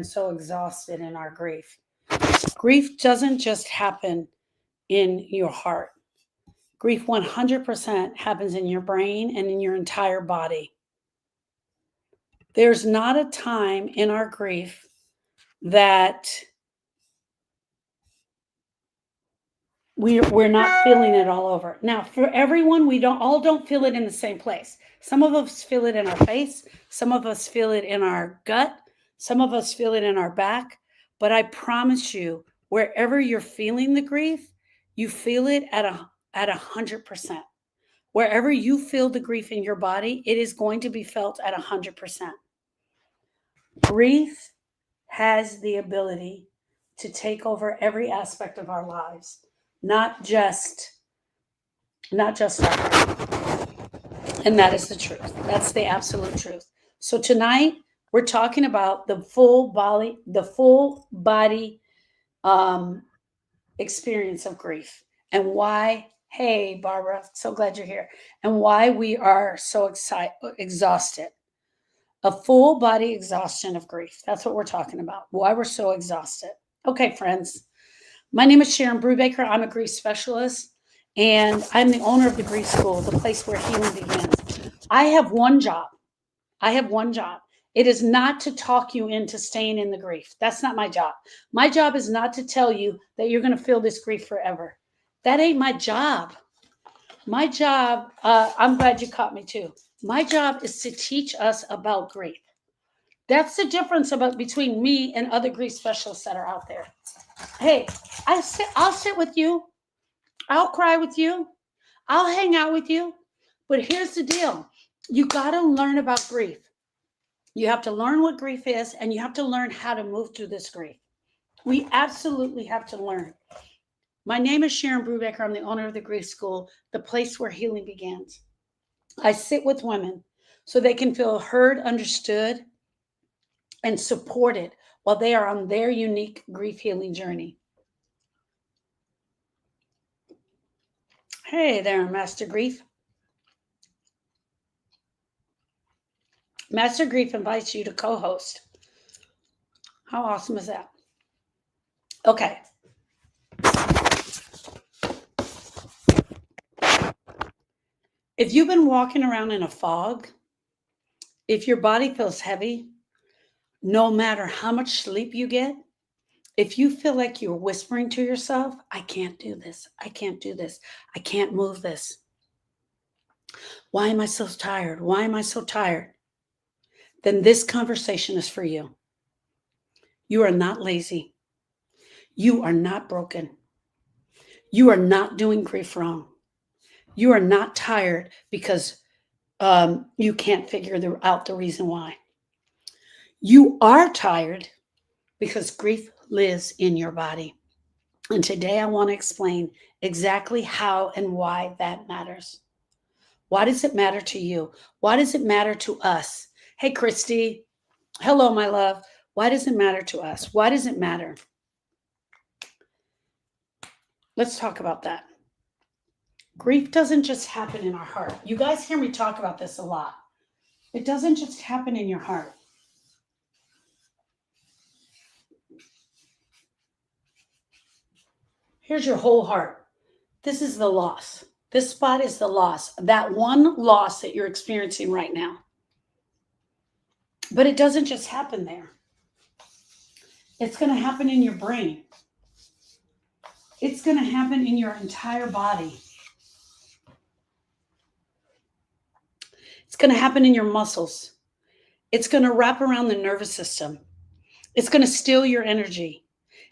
been so exhausted in our grief. Grief doesn't just happen in your heart. Grief 100% happens in your brain and in your entire body. There's not a time in our grief that we're not feeling it all over. Now, for everyone, we don't feel it in the same place. Some of us feel it in our face, some of us feel it in our gut, some of us feel it in our back, but I promise you, wherever you're feeling the grief, you feel it at 100%. Wherever you feel the grief in your body, it is going to be felt at 100%. Grief has the ability to take over every aspect of our lives, not just our heart. And that is the truth. That's the absolute truth. So tonight we're talking about the full body experience of grief, and why. Hey, Barbara, so glad you're here. And why we are so exhausted. A full body exhaustion of grief. That's what we're talking about. Why we're so exhausted. Okay, friends. My name is Sharon Brubaker. I'm a grief specialist, and I'm the owner of the Grief School, the place where healing begins. I have one job. It is not to talk you into staying in the grief. That's not my job. My job is not to tell you that you're going to feel this grief forever. That ain't my job. My job, I'm glad you caught me too. My job is to teach us about grief. That's the difference between me and other grief specialists that are out there. Hey, I'll sit with you. I'll cry with you. I'll hang out with you. But here's the deal. You got to learn about grief. You have to learn what grief is, and you have to learn how to move through this grief. We absolutely have to learn. My name is Sharon Brubaker. I'm the owner of the Grief School, the place where healing begins. I sit with women so they can feel heard, understood, and supported while they are on their unique grief healing journey. Hey there, Master Grief. Master Grief invites you to co-host. How awesome is that? Okay. If you've been walking around in a fog, if your body feels heavy, no matter how much sleep you get, if you feel like you're whispering to yourself, I can't do this. I can't do this. I can't move this. Why am I so tired? Why am I so tired? Then this conversation is for you. You are not lazy. You are not broken. You are not doing grief wrong. You are not tired because you can't figure out the reason why. You are tired because grief lives in your body. And today I want to explain exactly how and why that matters. Why does it matter to you? Why does it matter to us? Hey, Christy. Hello, my love. Why does it matter to us? Why does it matter? Let's talk about that. Grief doesn't just happen in our heart. You guys hear me talk about this a lot. It doesn't just happen in your heart. Here's your whole heart. This is the loss. This spot is the loss. That one loss that you're experiencing right now. But it doesn't just happen there. It's going to happen in your brain. It's going to happen in your entire body. It's going to happen in your muscles. It's going to wrap around the nervous system. It's going to steal your energy.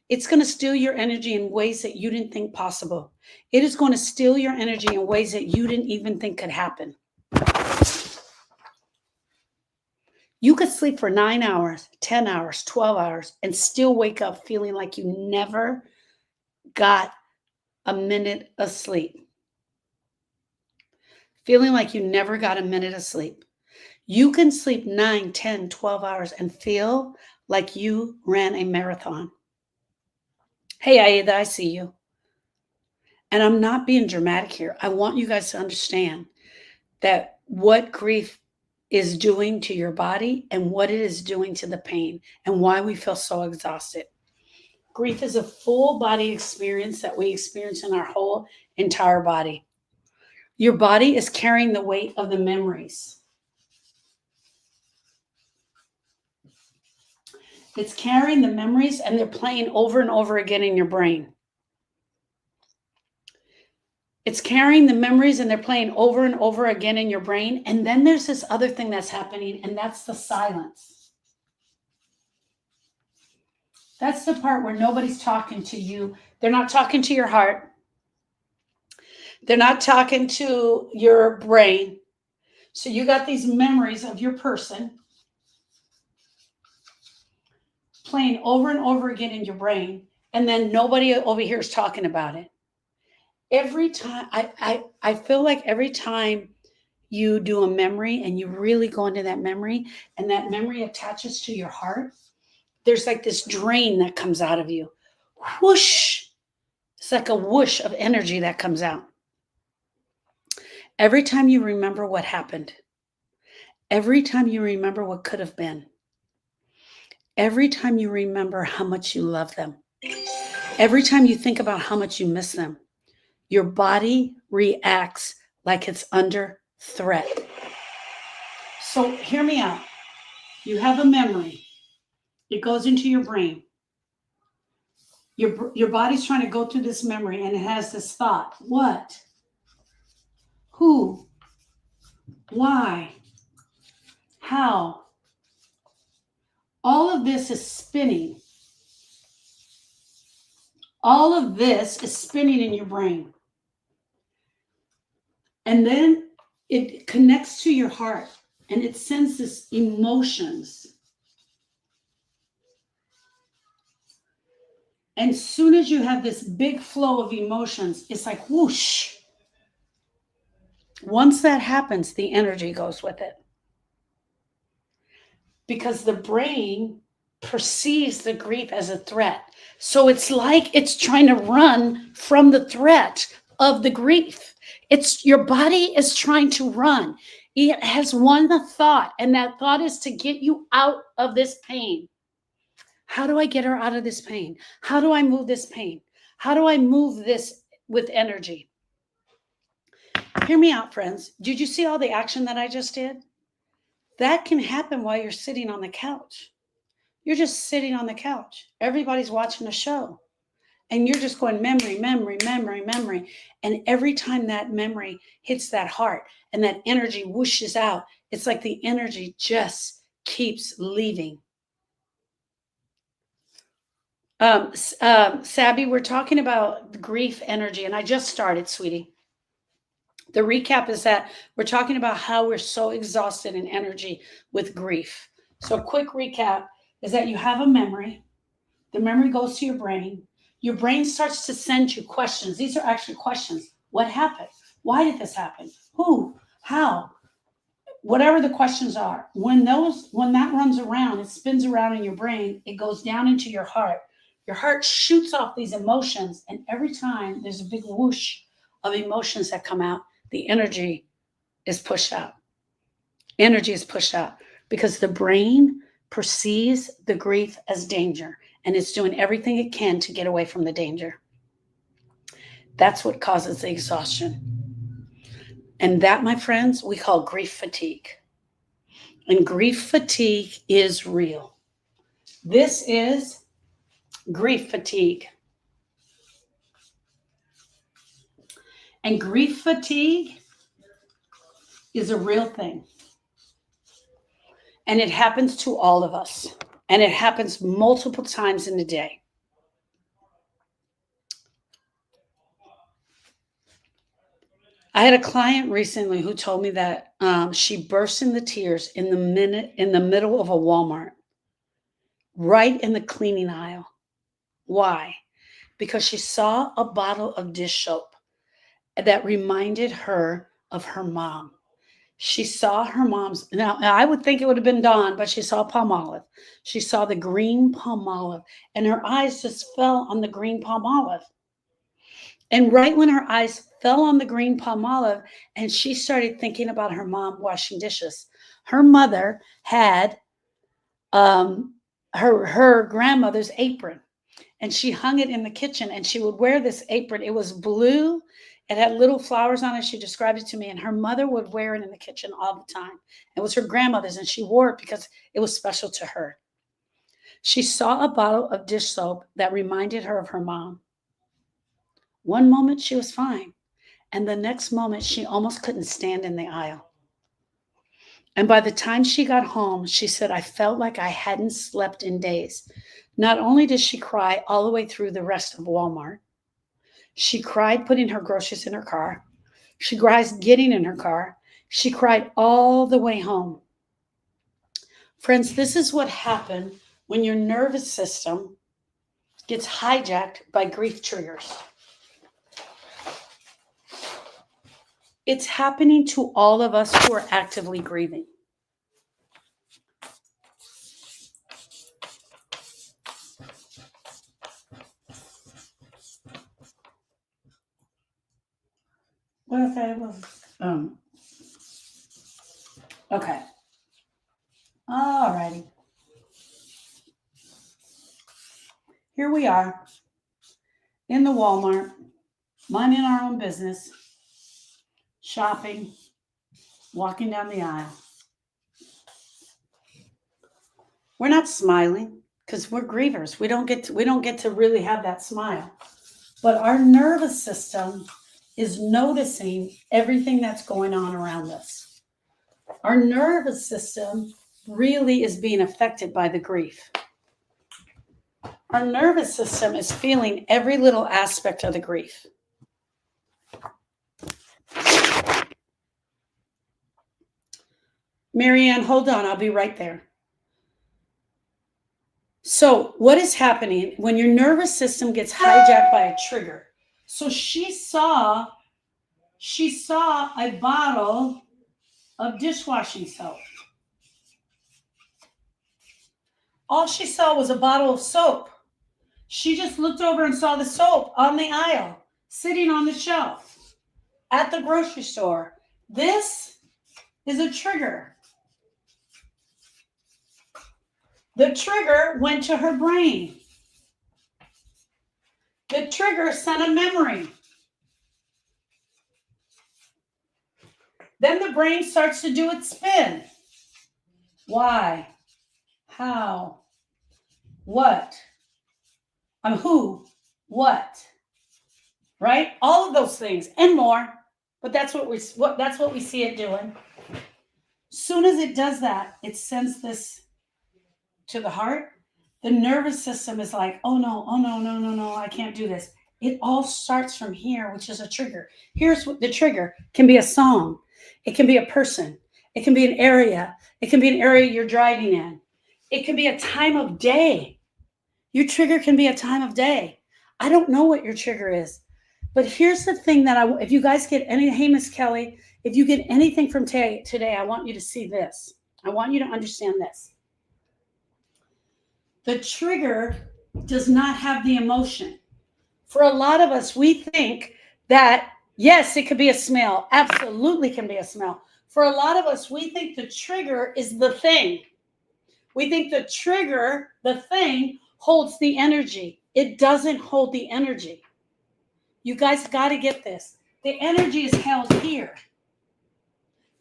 It's going to steal your energy in ways that you didn't think possible. It is going to steal your energy in ways that you didn't even think could happen. You could sleep for 9 hours, 10 hours, 12 hours, and still wake up feeling like you never got a minute of sleep. Feeling like you never got a minute of sleep. You can sleep 9, 10, 12 hours and feel like you ran a marathon. Hey, Aida, I see you. And I'm not being dramatic here. I want you guys to understand that what grief is doing to your body and what it is doing to the pain and why we feel so exhausted. Grief is a full body experience that we experience in our whole entire body. Your body is carrying the weight of the memories. It's carrying the memories and they're playing over and over again in your brain. It's carrying the memories and they're playing over and over again in your brain. And then there's this other thing that's happening, and that's the silence. That's the part where nobody's talking to you. They're not talking to your heart. They're not talking to your brain. So you got these memories of your person playing over and over again in your brain, and then nobody over here is talking about it. Every time, I feel like every time you do a memory and you really go into that memory and that memory attaches to your heart, there's like this drain that comes out of you. Whoosh. It's like a whoosh of energy that comes out. Every time you remember what happened, every time you remember what could have been, every time you remember how much you love them, every time you think about how much you miss them, your body reacts like it's under threat. So hear me out. You have a memory. It goes into your brain. Your body's trying to go through this memory, and it has this thought. What? Who? Why? How? All of this is spinning. All of this is spinning in your brain. And then it connects to your heart, and it sends this emotions. And as soon as you have this big flow of emotions, it's like whoosh. Once that happens, the energy goes with it. Because the brain perceives the grief as a threat. So it's like it's trying to run from the threat of the grief. It's your body is trying to run. It has one thought, and that thought is to get you out of this pain. How do I get her out of this pain? How do I move this pain? How do I move this with energy? Hear me out, friends. Did you see all the action that I just did? That can happen while you're sitting on the couch. You're just sitting on the couch. Everybody's watching a show. And you're just going memory, memory, memory, memory. And every time that memory hits that heart and that energy whooshes out, it's like the energy just keeps leaving. Sabby, we're talking about grief energy, and I just started, sweetie. The recap is that we're talking about how we're so exhausted in energy with grief. So a quick recap is that you have a memory. The memory goes to your brain. Your brain starts to send you questions. These are actually questions. What happened? Why did this happen? Who? How? Whatever the questions are. When that runs around, it spins around in your brain, it goes down into your heart. Your heart shoots off these emotions, and every time there's a big whoosh of emotions that come out, the energy is pushed out. Energy is pushed out because the brain perceives the grief as danger, and it's doing everything it can to get away from the danger. That's what causes the exhaustion. And that, my friends, we call grief fatigue. And grief fatigue is real. This is grief fatigue. And grief fatigue is a real thing. And it happens to all of us. And it happens multiple times in a day. I had a client recently who told me that she burst into tears in the middle of a Walmart, right in the cleaning aisle. Why? Because she saw a bottle of dish soap that reminded her of her mom. She saw her mom's. Now, I would think it would have been Dawn, but she saw Palmolive. She saw the green Palmolive, and her eyes just fell on the green Palmolive. And right when her eyes fell on the green Palmolive, and she started thinking about her mom washing dishes, Her mother had her grandmother's apron, and she hung it in the kitchen, and she would wear this apron. It was blue. It had little flowers on it. She described it to me, and her mother would wear it in the kitchen all the time. It was her grandmother's, and she wore it because it was special to her. She saw a bottle of dish soap that reminded her of her mom. One moment she was fine, and the next moment she almost couldn't stand in the aisle. And by the time she got home, she said, I felt like I hadn't slept in days. Not only did she cry all the way through the rest of Walmart, she cried putting her groceries in her car. She cried getting in her car. She cried all the way home. Friends, this is what happened when your nervous system gets hijacked by grief triggers. It's happening to all of us who are actively grieving. What if I was okay. All righty. Here we are in the Walmart, minding our own business, shopping, walking down the aisle. We're not smiling because we're grievers. We don't get to really have that smile. But our nervous system is noticing everything that's going on around us. Our nervous system really is being affected by the grief. Our nervous system is feeling every little aspect of the grief. Marianne, hold on. I'll be right there. So what is happening when your nervous system gets hijacked by a trigger? So she saw a bottle of dishwashing soap. All she saw was a bottle of soap. She just looked over and saw the soap on the aisle, sitting on the shelf at the grocery store. This is a trigger. The trigger went to her brain. The trigger sent a memory. Then the brain starts to do its spin. Why? How? What? Who? What? Right? All of those things and more. But that's what we see it doing. Soon as it does that, it sends this to the heart. The nervous system is like, oh no, I can't do this. It all starts from here, which is a trigger. Here's what the trigger can be: a song. It can be a person. It can be an area. It can be an area you're driving in. It can be a time of day. Your trigger can be a time of day. I don't know what your trigger is, but here's the thing that if you guys get any, hey, Miss Kelly, if you get anything from today, I want you to see this. I want you to understand this. The trigger does not have the emotion. For a lot of us, we think that, yes, it could be a smell. Absolutely can be a smell. For a lot of us, we think the trigger is the thing. We think the trigger, the thing, holds the energy. It doesn't hold the energy. You guys got to get this. The energy is held here.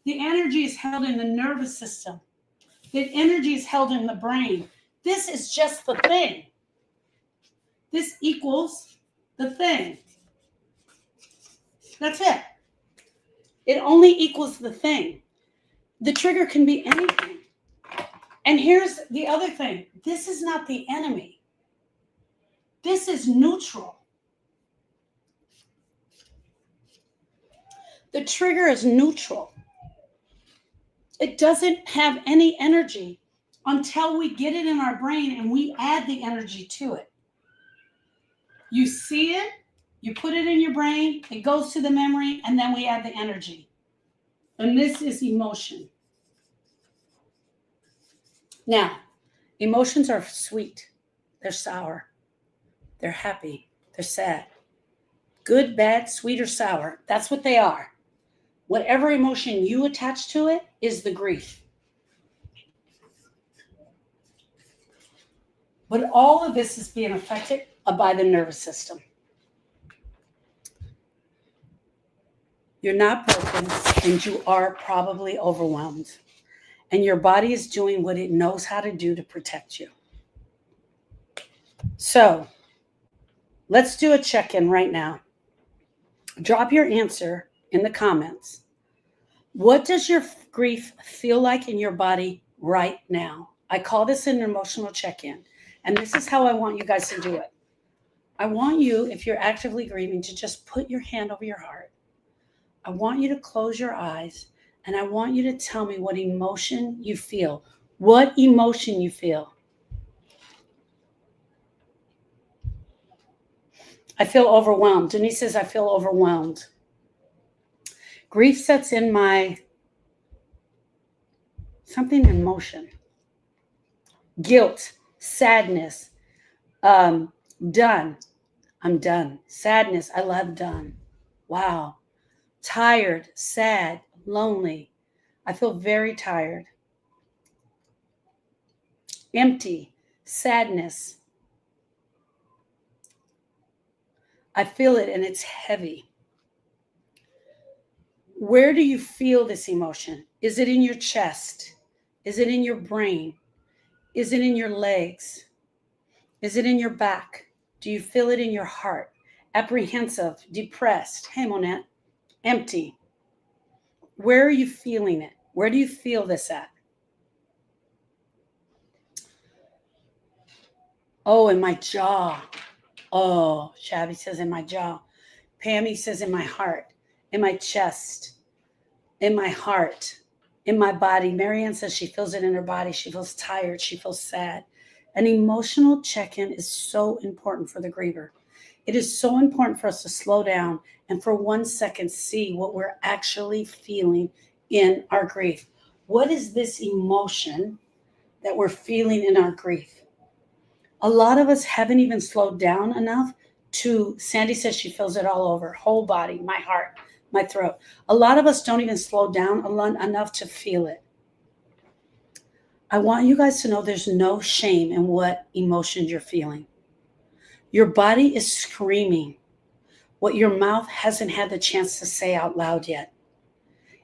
The energy is held in the nervous system. The energy is held in the brain. This is just the thing. This equals the thing. That's it. It only equals the thing. The trigger can be anything. And here's the other thing. This is not the enemy. This is neutral. The trigger is neutral. It doesn't have any energy until we get it in our brain and we add the energy to it. You see it, you put it in your brain, it goes to the memory, and then we add the energy. And this is emotion. Now, emotions are sweet, they're sour, they're happy, they're sad. Good, bad, sweet, or sour, that's what they are. Whatever emotion you attach to it is the grief. But all of this is being affected by the nervous system. You're not broken, and you are probably overwhelmed. And your body is doing what it knows how to do to protect you. So let's do a check-in right now. Drop your answer in the comments. What does your grief feel like in your body right now? I call this an emotional check-in. And this is how I want you guys to do it. I want you, if you're actively grieving, to just put your hand over your heart. I want you to close your eyes, and I want you to tell me what emotion you feel. What emotion you feel. I feel overwhelmed. Denise says, I feel overwhelmed. Grief sets in my something in motion. Guilt, sadness, done. I'm done. Sadness, I love done. Wow. Tired, sad, lonely. I feel very tired. Empty, sadness. I feel it and it's heavy. Where do you feel this emotion? Is it in your chest? Is it in your brain? Is it in your legs? Is it in your back? Do you feel it in your heart? Apprehensive, depressed. Hey, Monette. Empty. Where are you feeling it? Where do you feel this at? Oh, in my jaw. Oh, Shabby says in my jaw. Pammy says in my heart, in my chest, in my heart, in my body. Marianne says she feels it in her body. She feels tired. She feels sad. An emotional check-in is so important for the griever. It is so important for us to slow down and for 1 second see what we're actually feeling in our grief. What is this emotion that we're feeling in our grief? A lot of us haven't even slowed down enough to, Sandy says she feels it all over, whole body, my heart, my throat. A lot of us don't even slow down enough to feel it. I want you guys to know there's no shame in what emotion you're feeling. Your body is screaming what your mouth hasn't had the chance to say out loud yet.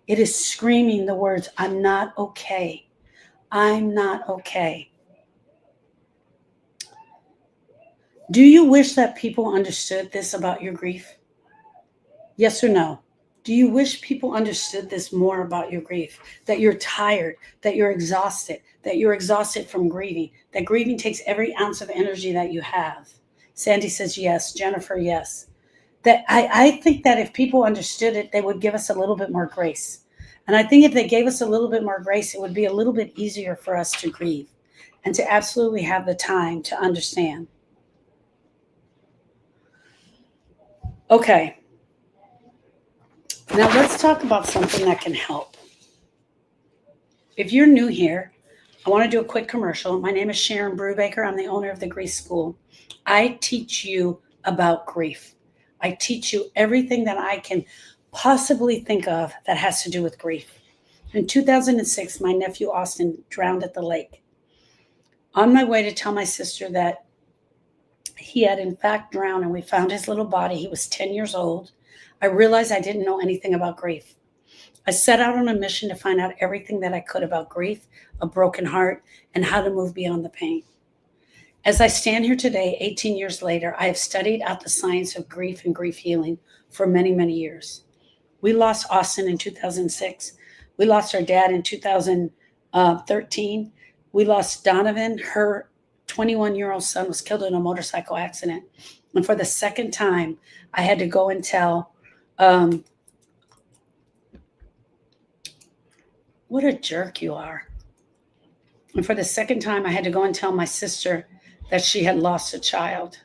It is screaming the words, I'm not okay. I'm not okay. Do you wish that people understood this about your grief? Yes or no? Do you wish people understood this more about your grief? That you're tired, that you're exhausted from grieving, that grieving takes every ounce of energy that you have? Sandy says yes. Jennifer, yes. That I think that if people understood it, they would give us a little bit more grace. And I think if they gave us a little bit more grace, it would be a little bit easier for us to grieve and to absolutely have the time to understand. Okay. Now let's talk about something that can help. If you're new here, I want to do a quick commercial. My name is Sharon Brubaker. I'm the owner of the Grief School. I teach you about grief. I teach you everything that I can possibly think of that has to do with grief. In 2006, my nephew Austin drowned at the lake. On my way to tell my sister that he had in fact drowned and we found his little body, he was 10 years old, I realized I didn't know anything about grief. I set out on a mission to find out everything that I could about grief, a broken heart, and how to move beyond the pain. As I stand here today, 18 years later, I have studied out the science of grief and grief healing for many, many years. We lost Austin in 2006. We lost our dad in 2013. We lost Donovan. Her 21-year-old son was killed in a motorcycle accident. And for the second time, I had to go and tell, what a jerk you are. And for the second time, I had to go and tell my sister that she had lost a child.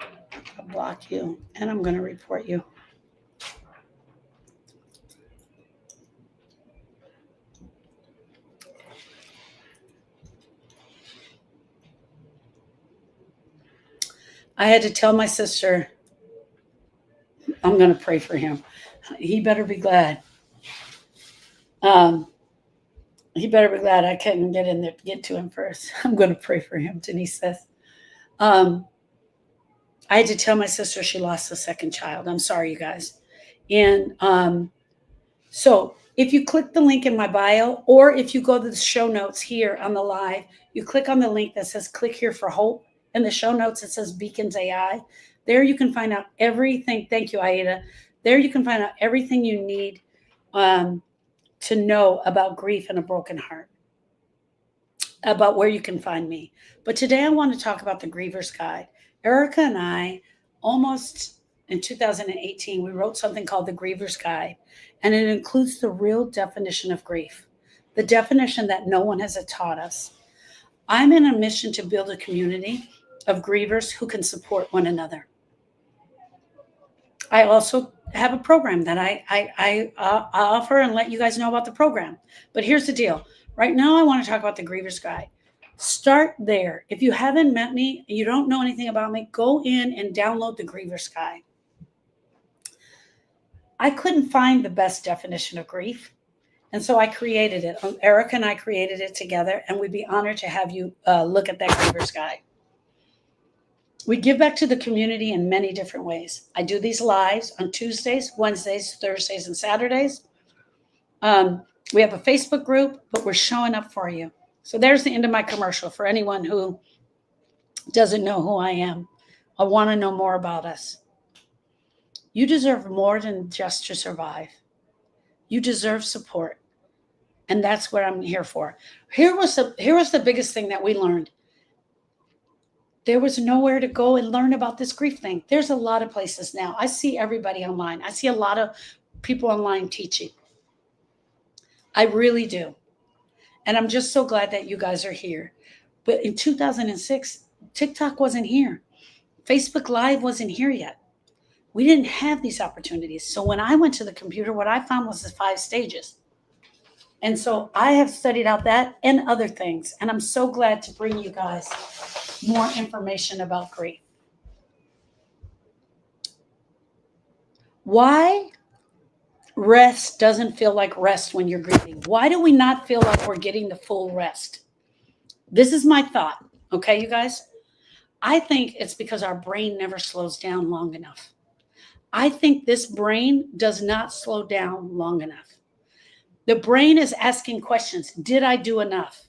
I'll block you, and I'm going to report you. I had to tell my sister, I'm going to pray for him. He better be glad. He better be glad I couldn't get in there to get to him first. I'm going to pray for him, Denise says. Um, I had to tell my sister she lost a second child. I'm sorry, you guys. And so if you click the link in my bio, or if you go to the show notes here on the live, you click on the link that says click here for hope. In the show notes, it says Beacons AI. There you can find out everything. Thank you, Aida. There you can find out everything you need to know about grief and a broken heart, about where you can find me. But today I want to talk about the Griever's Guide. Erica and I, almost in 2018, we wrote something called the Griever's Guide, and it includes the real definition of grief, the definition that no one has taught us. I'm in a mission to build a community of grievers who can support one another. I also have a program that I offer and let you guys know about the program. But here's the deal. Right now, I want to talk about the Griever's Guide. Start there. If you haven't met me and you don't know anything about me, go in and download the Griever's Guide. I couldn't find the best definition of grief, and so I created it. Erica and I created it together, and we'd be honored to have you look at that Griever's Guide. We give back to the community in many different ways. I do these lives on Tuesdays, Wednesdays, Thursdays, and Saturdays. We have a Facebook group, but we're showing up for you. So there's the end of my commercial for anyone who doesn't know who I am. I want to know more about us. You deserve more than just to survive. You deserve support. And that's what I'm here for. Here was the biggest thing that we learned. There was nowhere to go and learn about this grief thing. There's a lot of places now. I see everybody online. I see a lot of people online teaching. I really do. And I'm just so glad that you guys are here. But in 2006, TikTok wasn't here. Facebook Live wasn't here yet. We didn't have these opportunities. So when I went to the computer, what I found was the 5 stages. And so I have studied out that and other things. And I'm so glad to bring you guys more information about grief. Why rest doesn't feel like rest when you're grieving? Why do we not feel like we're getting the full rest? This is my thought. Okay, you guys? I think it's because our brain never slows down long enough. I think this brain does not slow down long enough. The brain is asking questions. Did I do enough?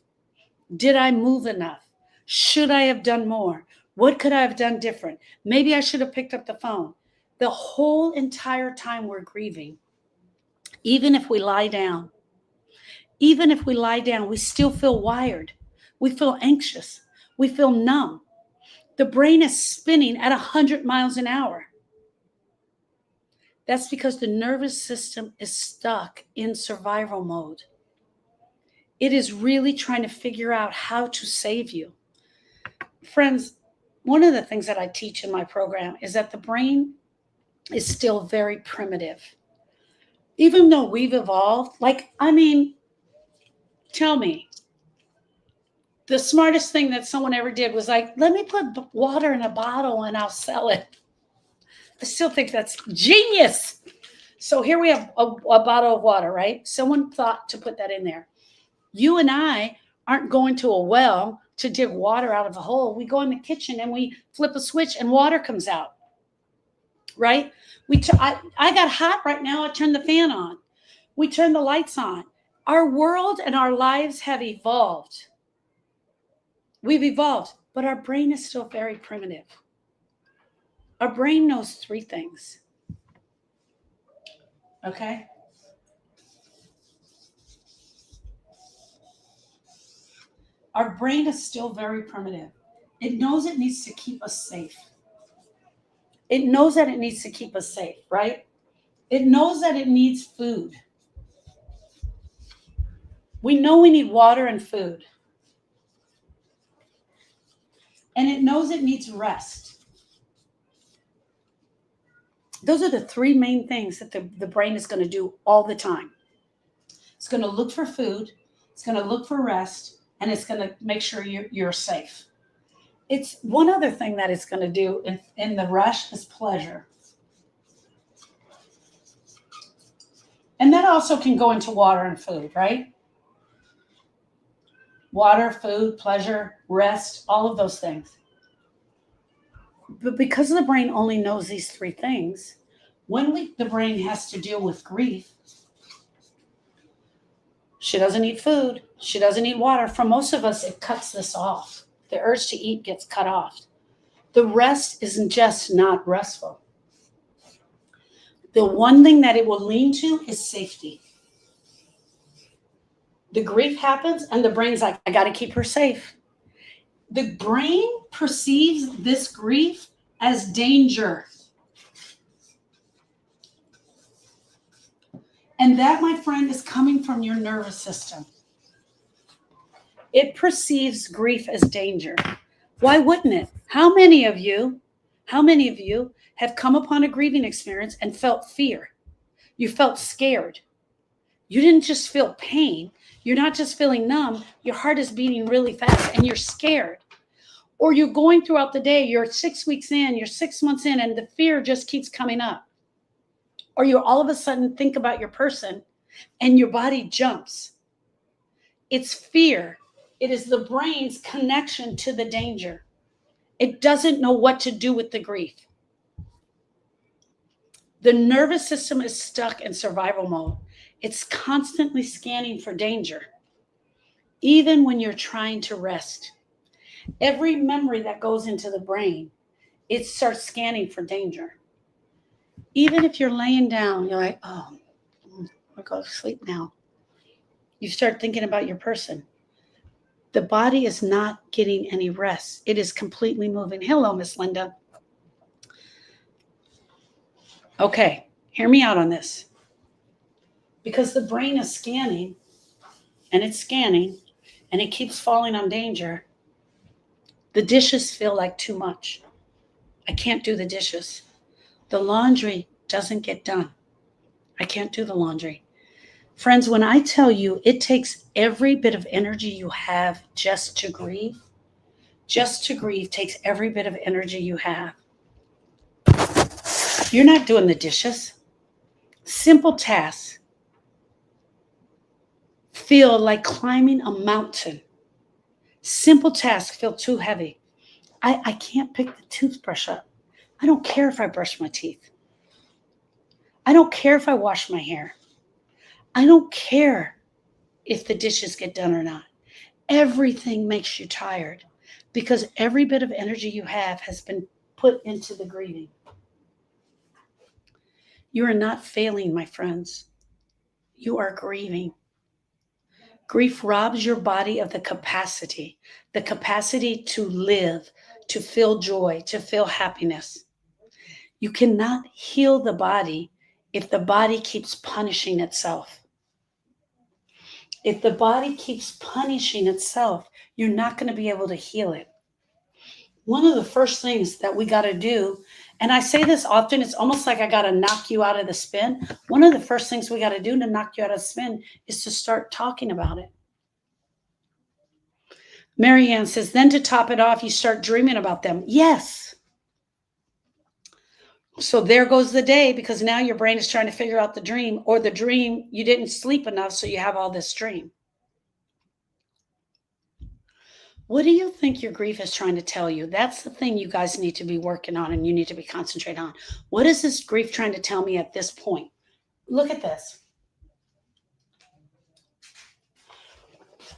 Did I move enough? Should I have done more? What could I have done different? Maybe I should have picked up the phone. The whole entire time we're grieving, even if we lie down, we still feel wired. We feel anxious. We feel numb. The brain is spinning at 100 miles an hour. That's because the nervous system is stuck in survival mode. It is really trying to figure out how to save you. Friends, one of the things that I teach in my program is that the brain is still very primitive. Even though we've evolved, tell me, the smartest thing that someone ever did was like, let me put water in a bottle and I'll sell it. I still think that's genius. So here we have a bottle of water, right? Someone thought to put that in there. You and I aren't going to a well to dig water out of a hole. We go in the kitchen and we flip a switch and water comes out, right? I got hot right now. I turned the fan on. We turned the lights on. Our world and our lives have evolved. We've evolved, but our brain is still very primitive. Our brain knows 3 things. Okay? Our brain is still very primitive. It knows it needs to keep us safe. It knows that it needs to keep us safe, right? It knows that it needs food. We know we need water and food. And it knows it needs rest. Those are the 3 main things that the brain is going to do all the time. It's going to look for food, it's going to look for rest, and it's going to make sure you're safe. It's one other thing that it's going to do in the rush is pleasure. And that also can go into water and food, right? Water, food, pleasure, rest, all of those things. But because the brain only knows these three things, when the brain has to deal with grief, she doesn't eat food, she doesn't eat water. For most of us, it cuts this off. The urge to eat gets cut off. The rest isn't just not restful. The one thing that it will lean to is safety. The grief happens, and the brain's like, I got to keep her safe. The brain perceives this grief as danger. And that, my friend, is coming from your nervous system. It perceives grief as danger. Why wouldn't it? How many of you have come upon a grieving experience and felt fear? You felt scared. You didn't just feel pain. You're not just feeling numb. Your heart is beating really fast and you're scared. Or you're going throughout the day, you're 6 weeks in, you're 6 months in, and the fear just keeps coming up. Or you all of a sudden think about your person and your body jumps. It's fear. It is the brain's connection to the danger. It doesn't know what to do with the grief. The nervous system is stuck in survival mode. It's constantly scanning for danger, even when you're trying to rest. Every memory that goes into the brain, it starts scanning for danger. Even if you're laying down, you're like, oh, I'll go to sleep now. You start thinking about your person. The body is not getting any rest. It is completely moving. Hello, Miss Linda. Okay, hear me out on this. Because the brain is scanning, and it keeps falling on danger. The dishes feel like too much. I can't do the dishes. The laundry doesn't get done. I can't do the laundry. Friends, when I tell you it takes every bit of energy you have just to grieve takes every bit of energy you have. You're not doing the dishes. Simple tasks feel like climbing a mountain. Simple tasks feel too heavy. I can't pick the toothbrush up. I don't care if I brush my teeth. I don't care if I wash my hair. I don't care if the dishes get done or not. Everything makes you tired because every bit of energy you have has been put into the grieving. You are not failing, my friends. You are grieving. Grief robs your body of the capacity to live, to feel joy, to feel happiness. You cannot heal the body if the body keeps punishing itself. If the body keeps punishing itself, you're not going to be able to heal it. One of the first things that we got to do, and I say this often, it's almost like I got to knock you out of the spin. One of the first things we got to do to knock you out of the spin is to start talking about it. Marianne says, then to top it off, you start dreaming about them. Yes. So there goes the day because now your brain is trying to figure out the dream, or the dream, you didn't sleep enough, so you have all this dream. What do you think your grief is trying to tell you? That's the thing you guys need to be working on and you need to be concentrating on. What is this grief trying to tell me at this point? Look at this.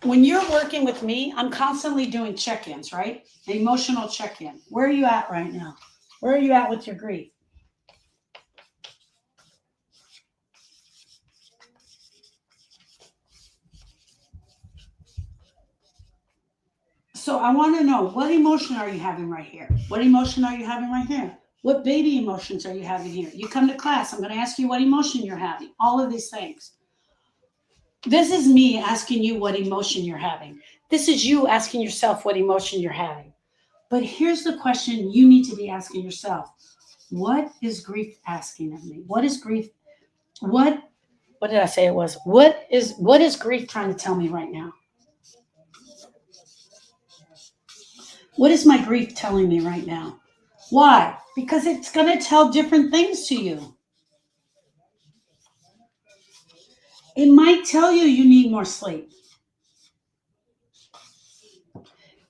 When you're working with me, I'm constantly doing check-ins, right? An emotional check-in. Where are you at right now? Where are you at with your grief? So I want to know, what emotion are you having right here? What emotion are you having right here? What baby emotions are you having here? You come to class, I'm going to ask you what emotion you're having. All of these things. This is me asking you what emotion you're having. This is you asking yourself what emotion you're having. But here's the question you need to be asking yourself. What is grief asking of me? What is grief? What did I say it was? What is grief trying to tell me right now? What is my grief telling me right now? Why? Because it's going to tell different things to you. It might tell you you need more sleep.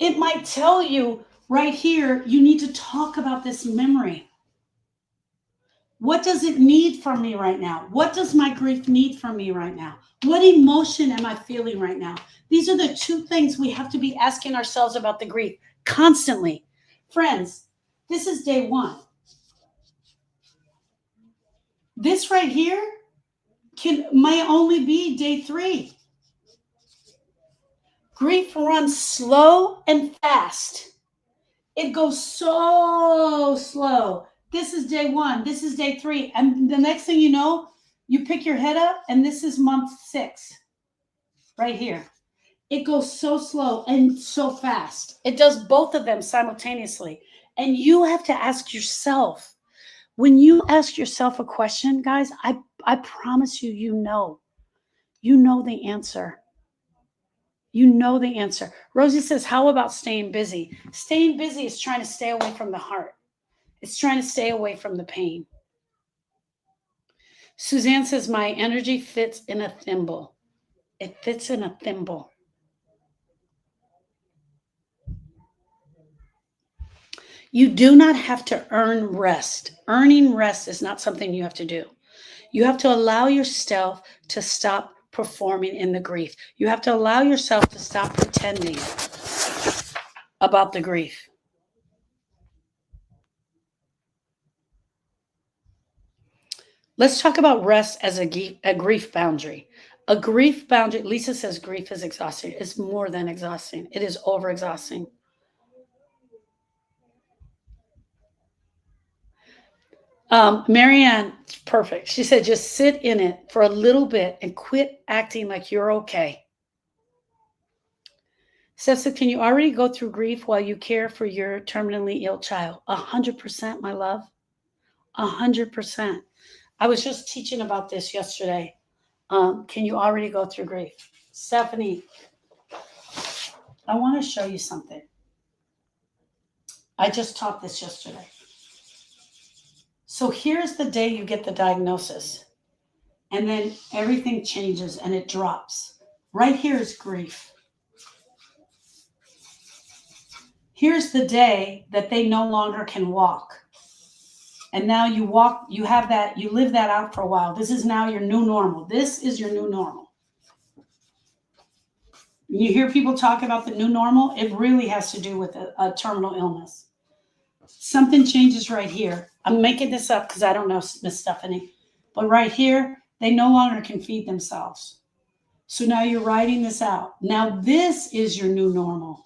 It might tell you right here, you need to talk about this memory. What does it need from me right now? What does my grief need from me right now? What emotion am I feeling right now? These are the two things we have to be asking ourselves about the grief constantly. Friends, this is day 1. This right here may only be day 3. Grief runs slow and fast. It goes so slow. This is day 1. This is day 3. And the next thing you know, you pick your head up and this is month 6 right here. It goes so slow and so fast. It does both of them simultaneously. And you have to ask yourself, when you ask yourself a question, guys, I promise you, you know the answer. You know the answer. Rosie says, how about staying busy? Staying busy is trying to stay away from the heart. It's trying to stay away from the pain. Suzanne says, my energy fits in a thimble. It fits in a thimble. You do not have to earn rest. Earning rest is not something you have to do. You have to allow yourself to stop performing in the grief. You have to allow yourself to stop pretending about the grief. Let's talk about rest as a grief boundary. A grief boundary, Lisa says grief is exhausting. It's more than exhausting. It is over-exhausting. Marianne, perfect. She said, just sit in it for a little bit and quit acting like you're okay. Steph said, can you already go through grief while you care for your terminally ill child? 100%, my love. 100%. I was just teaching about this yesterday. Can you already go through grief? Stephanie, I want to show you something. I just taught this yesterday. So here's the day you get the diagnosis. And then everything changes and it drops. Right here is grief. Here's the day that they no longer can walk. And now you walk, you have that, you live that out for a while. This is now your new normal. This is your new normal. You hear people talk about the new normal, it really has to do with a terminal illness. Something changes right here. I'm making this up because I don't know, Miss Stephanie. But right here, they no longer can feed themselves. So now you're writing this out. Now this is your new normal.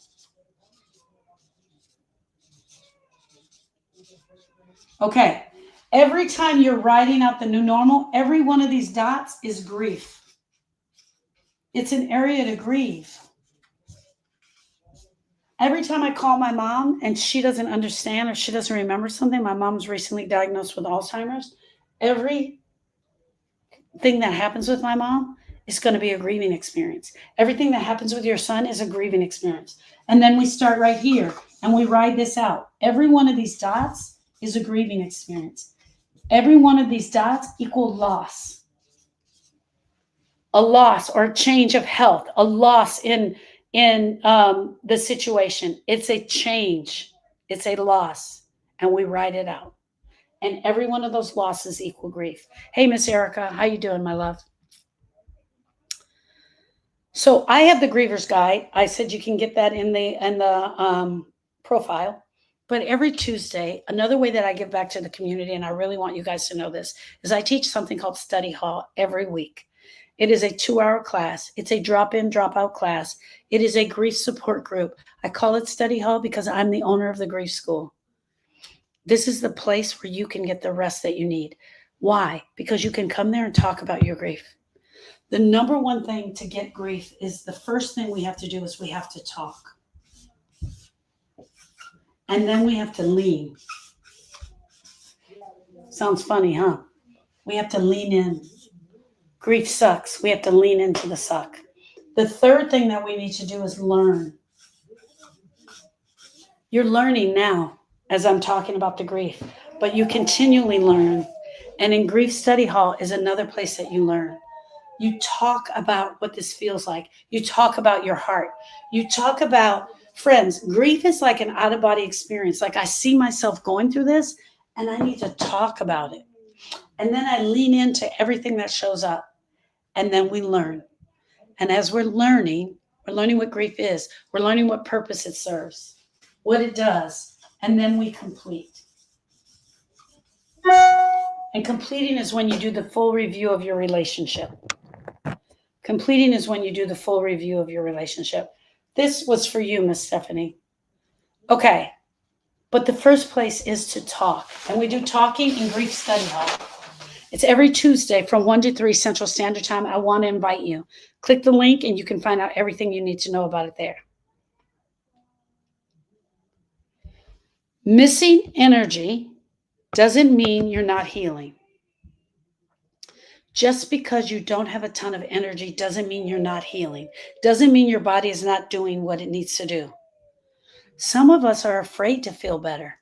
Okay. Every time you're writing out the new normal, every one of these dots is grief. It's an area to grieve. Every time I call my mom and she doesn't understand or she doesn't remember something, my mom's recently diagnosed with Alzheimer's. Everything that happens with my mom is going to be a grieving experience. Everything that happens with your son is a grieving experience. And then we start right here and we write this out. Every one of these dots is a grieving experience. Every one of these dots equal loss. A loss or a change of health, a loss in the situation. It's a change. It's a loss. And we write it out. And every one of those losses equal grief. Hey, Miss Erica, how you doing, my love? So I have the Griever's Guide. I said you can get that in the profile. But every Tuesday, another way that I give back to the community, and I really want you guys to know this, is I teach something called Study Hall every week. It is a 2-hour class. It's a drop-in, drop-out class. It is a grief support group. I call it Study Hall because I'm the owner of the grief school. This is the place where you can get the rest that you need. Why? Because you can come there and talk about your grief. The number one thing to get grief is the first thing we have to do is we have to talk. And then we have to lean. Sounds funny, huh? We have to lean in. Grief sucks. We have to lean into the suck. The third thing that we need to do is learn. You're learning now as I'm talking about the grief, but you continually learn. And in Grief Study Hall is another place that you learn. You talk about what this feels like. You talk about your heart. You talk about Friends, grief is like an out-of-body experience. Like I see myself going through this and I need to talk about it. And then I lean into everything that shows up. And then we learn. And as we're learning what grief is. We're learning what purpose it serves, what it does. And then we complete. And completing is when you do the full review of your relationship. Completing is when you do the full review of your relationship. This was for you, Miss Stephanie. Okay. But the first place is to talk. And we do talking in Grief Study Hall. It's every Tuesday from 1 to 3 Central Standard Time. I want to invite you. Click the link and you can find out everything you need to know about it there. Missing energy doesn't mean you're not healing. Just because you don't have a ton of energy doesn't mean you're not healing. Doesn't mean your body is not doing what it needs to do. Some of us are afraid to feel better.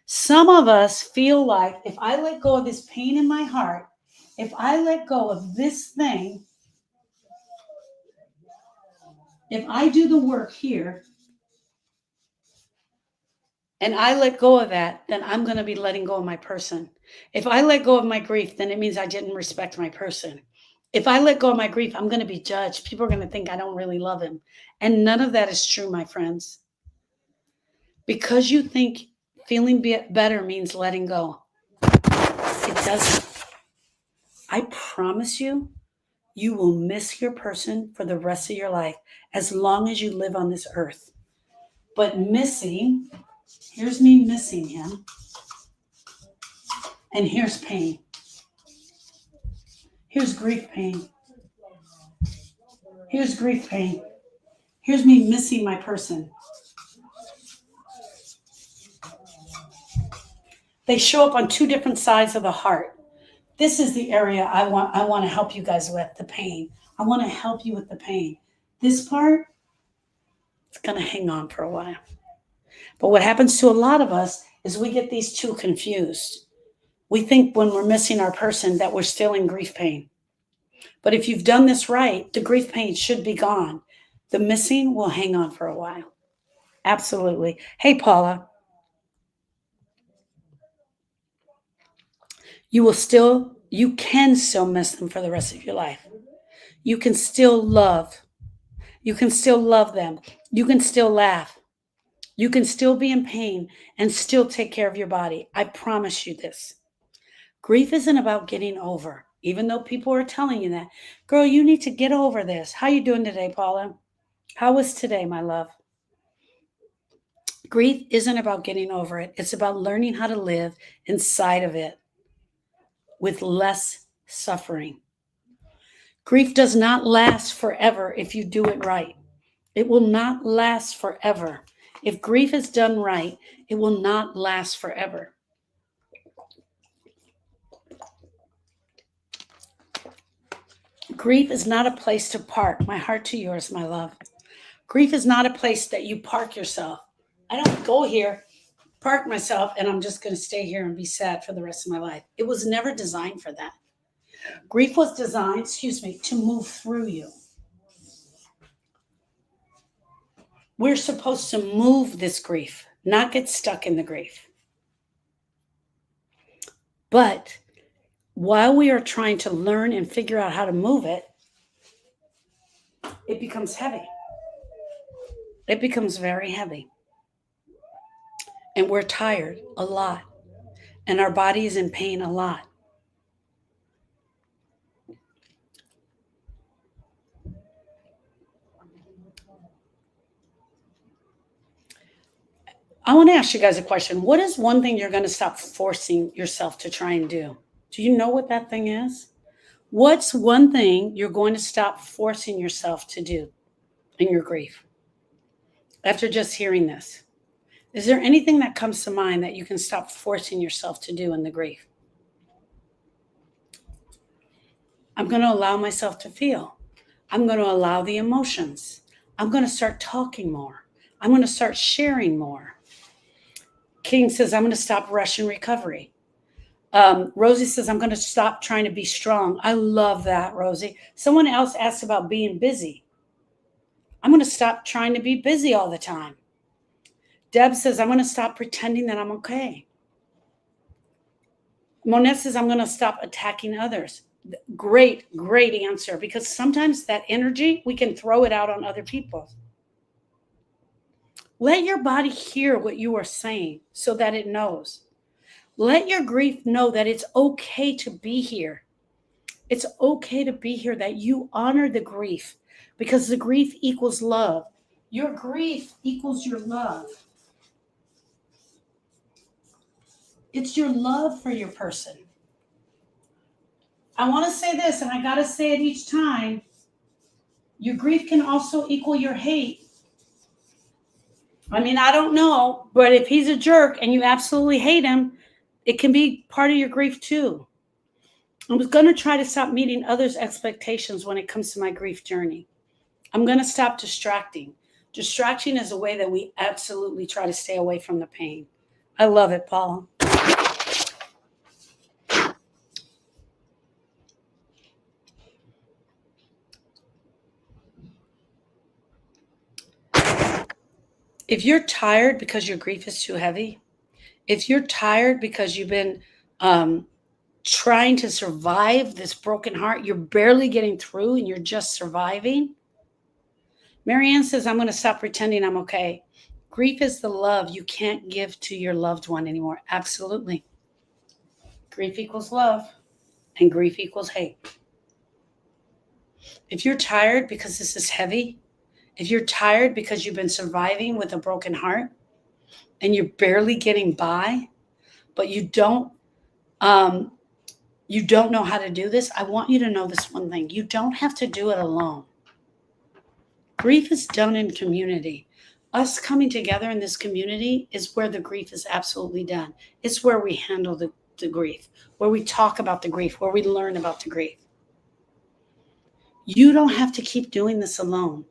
Some of us feel like if I let go of this pain in my heart, if I let go of this thing, if I do the work here and I let go of that, then I'm going to be letting go of my person. If I let go of my grief, then it means I didn't respect my person. If I let go of my grief, I'm going to be judged. People are going to think I don't really love him. And none of that is true, my friends. Because you think feeling better means letting go, it doesn't. I promise you, you will miss your person for the rest of your life as long as you live on this earth. But missing, here's me missing him. And here's pain. Here's grief pain. Here's grief pain. Here's me missing my person. They show up on two different sides of the heart. This is the area I want to help you guys with, the pain. I want to help you with the pain. This part, it's going to hang on for a while. But what happens to a lot of us is we get these two confused. We think when we're missing our person that we're still in grief pain. But if you've done this right, the grief pain should be gone. The missing will hang on for a while. Absolutely. Hey, Paula. You can still miss them for the rest of your life. You can still love. You can still love them. You can still laugh. You can still be in pain and still take care of your body. I promise you this. Grief isn't about getting over, even though people are telling you that. Girl, you need to get over this. How you doing today, Paula? How was today, my love? Grief isn't about getting over it. It's about learning how to live inside of it with less suffering. Grief does not last forever if you do it right. It will not last forever. If grief is done right, it will not last forever. Grief is not a place to park. My heart to yours, my love. Grief is not a place that you park yourself. I don't go here, park myself, and I'm just going to stay here and be sad for the rest of my life. It was never designed for that. Grief was designed, to move through you. We're supposed to move this grief, not get stuck in the grief. But while we are trying to learn and figure out how to move it, it becomes heavy. It becomes very heavy. And we're tired a lot. And our body is in pain a lot. I want to ask you guys a question. What is one thing you're going to stop forcing yourself to try and do? Do you know what that thing is? What's one thing you're going to stop forcing yourself to do in your grief? After just hearing this, is there anything that comes to mind that you can stop forcing yourself to do in the grief? I'm going to allow myself to feel. I'm going to allow the emotions. I'm going to start talking more. I'm going to start sharing more. King says, I'm going to stop rushing recovery. Rosie says, I'm going to stop trying to be strong. I love that, Rosie. Someone else asked about being busy. I'm going to stop trying to be busy all the time. Deb says, I'm going to stop pretending that I'm okay. Monette says, I'm going to stop attacking others. Great answer, because sometimes that energy, we can throw it out on other people. Let your body hear what you are saying so that it knows. Let your grief know that it's okay to be here. It's okay to be here, that you honor the grief, because the grief equals love. Your grief equals your love. It's your love for your person. I want to say this, and I got to say it each time. Your grief can also equal your hate. I mean, I don't know, but if he's a jerk and you absolutely hate him, it can be part of your grief too. I'm going to try to stop meeting others' expectations when it comes to my grief journey. I'm going to stop distracting. Distraction is a way that we absolutely try to stay away from the pain. I love it, Paula. If you're tired because your grief is too heavy, if you're tired because you've been trying to survive this broken heart, you're barely getting through and you're just surviving. Marianne says, I'm going to stop pretending I'm okay. Grief is the love you can't give to your loved one anymore. Absolutely. Grief equals love, and grief equals hate. If you're tired because this is heavy, if you're tired because you've been surviving with a broken heart and you're barely getting by, but you don't know how to do this, I want you to know this one thing. You don't have to do it alone. Grief is done in community. Us coming together in this community is where the grief is absolutely done. It's where we handle the grief, where we talk about the grief, where we learn about the grief. You don't have to keep doing this alone.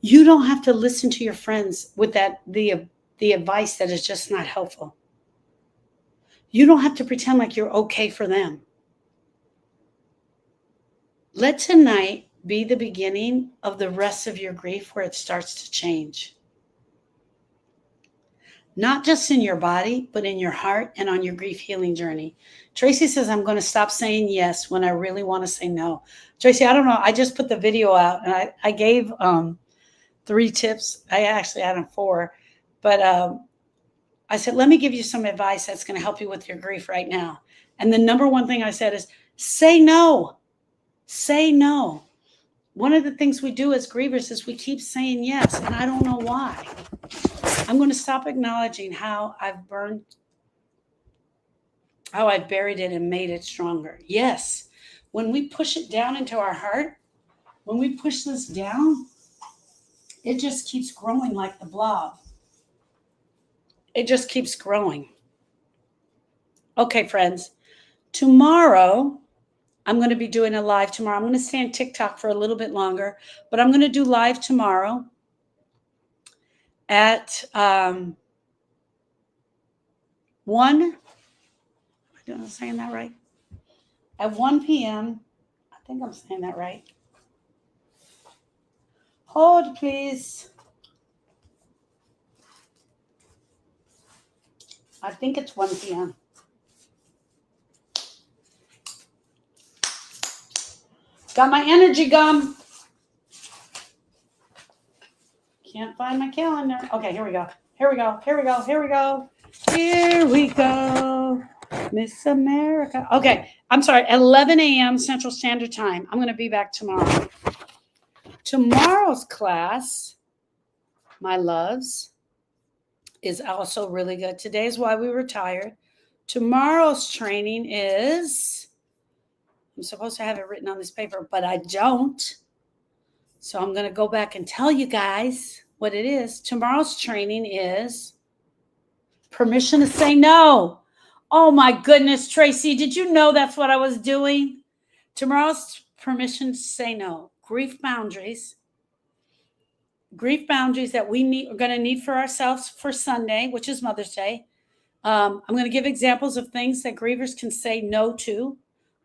You don't have to listen to your friends with the advice that is just not helpful. You don't have to pretend like you're okay for them. Let tonight be the beginning of the rest of your grief, where it starts to change. Not just in your body, but in your heart and on your grief healing journey. Tracy says, I'm going to stop saying yes when I really want to say no. Tracy, I don't know. I just put the video out and I gave 3 tips. I actually had 4, but I said, let me give you some advice that's going to help you with your grief right now. And the number one thing I said is say no. Say no. One of the things we do as grievers is we keep saying yes, and I don't know why. I'm going to stop acknowledging how I've buried it and made it stronger. Yes, when we push it down into our heart, when we push this down, it just keeps growing like the blob. It just keeps growing. Okay, friends, tomorrow, I'm going to be doing a live tomorrow. I'm going to stay on TikTok for a little bit longer, but I'm going to do live tomorrow at 1. Am I saying that right? At 1 p.m. I think I'm saying that right. Hold, please. I think it's 1 p.m. Got my energy gum. Can't find my calendar. Okay, here we go. Here we go. Here we go. Here we go. Here we go. Miss America. Okay, I'm sorry. 11 a.m. Central Standard Time. I'm going to be back tomorrow. Tomorrow's class, my loves, is also really good. Today's why we were tired. Tomorrow's training is, I'm supposed to have it written on this paper, but I don't. So I'm going to go back and tell you guys what it is. Tomorrow's training is permission to say no. Oh my goodness, Tracy, did you know that's what I was doing? Tomorrow's permission to say no. Grief boundaries that we're going to need for ourselves for Sunday, which is Mother's Day. I'm going to give examples of things that grievers can say no to: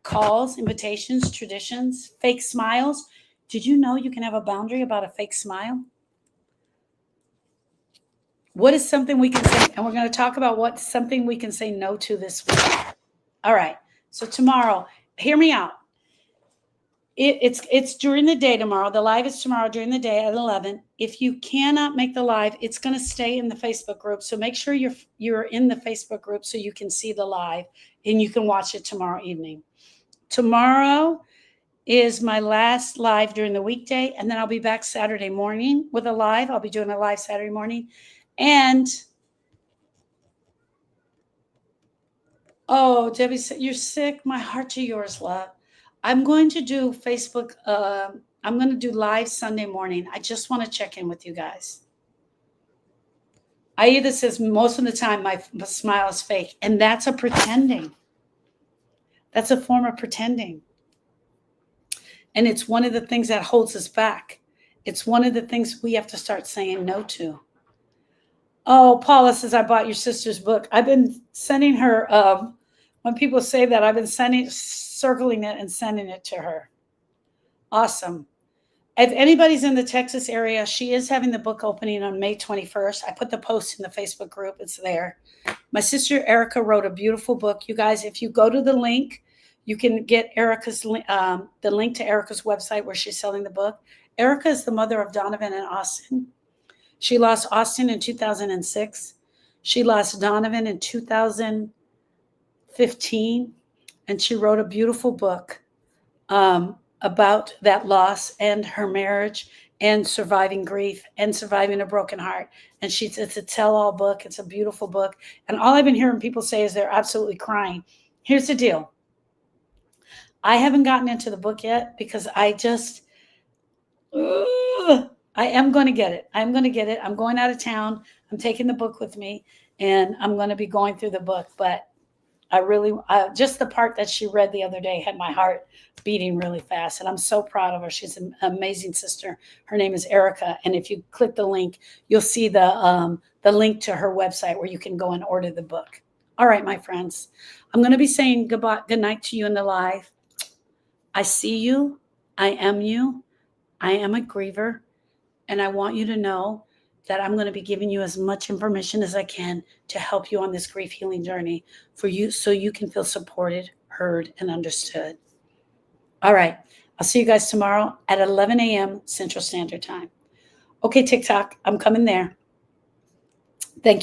calls, invitations, traditions, fake smiles. Did you know you can have a boundary about a fake smile? What is something we can say? And we're going to talk about what's something we can say no to this week. All right. So tomorrow, hear me out. It's during the day tomorrow. The live is tomorrow during the day at 11. If you cannot make the live, it's going to stay in the Facebook group. So make sure you're in the Facebook group so you can see the live and you can watch it tomorrow evening. Tomorrow is my last live during the weekday, and then I'll be back Saturday morning with a live. I'll be doing a live Saturday morning. And oh, Debbie said, you're sick. My heart to yours, love. I'm going to do Facebook. I'm going to do live Sunday morning. I just want to check in with you guys. Aida says most of the time my smile is fake, and that's a pretending. That's a form of pretending. And it's one of the things that holds us back. It's one of the things we have to start saying no to. Oh, Paula says, I bought your sister's book. I've been sending her, when people say that, I've been circling it and sending it to her. Awesome. If anybody's in the Texas area, she is having the book opening on May 21st. I put the post in the Facebook group. It's there. My sister Erica wrote a beautiful book. You guys, if you go to the link, you can get Erica's the link to Erica's website where she's selling the book. Erica is the mother of Donovan and Austin. She lost Austin in 2006. She lost Donovan in 2015. And she wrote a beautiful book about that loss and her marriage and surviving grief and surviving a broken heart. And it's a tell-all book. It's a beautiful book. And all I've been hearing people say is they're absolutely crying. Here's the deal. I haven't gotten into the book yet because I am going to get it. I'm going to get it. I'm going out of town. I'm taking the book with me, and I'm going to be going through the book. But just the part that she read the other day had my heart beating really fast, and I'm so proud of her. She's an amazing sister. Her name is Erica, and if you click the link, you'll see the link to her website where you can go and order the book. All right, my friends, I'm going to be saying good night to you in the live. I see you. I am you. I am a griever, and I want you to know that I'm going to be giving you as much information as I can to help you on this grief healing journey for you so you can feel supported, heard, and understood. All right. I'll see you guys tomorrow at 11 a.m. Central Standard Time. Okay, TikTok, I'm coming there. Thank you.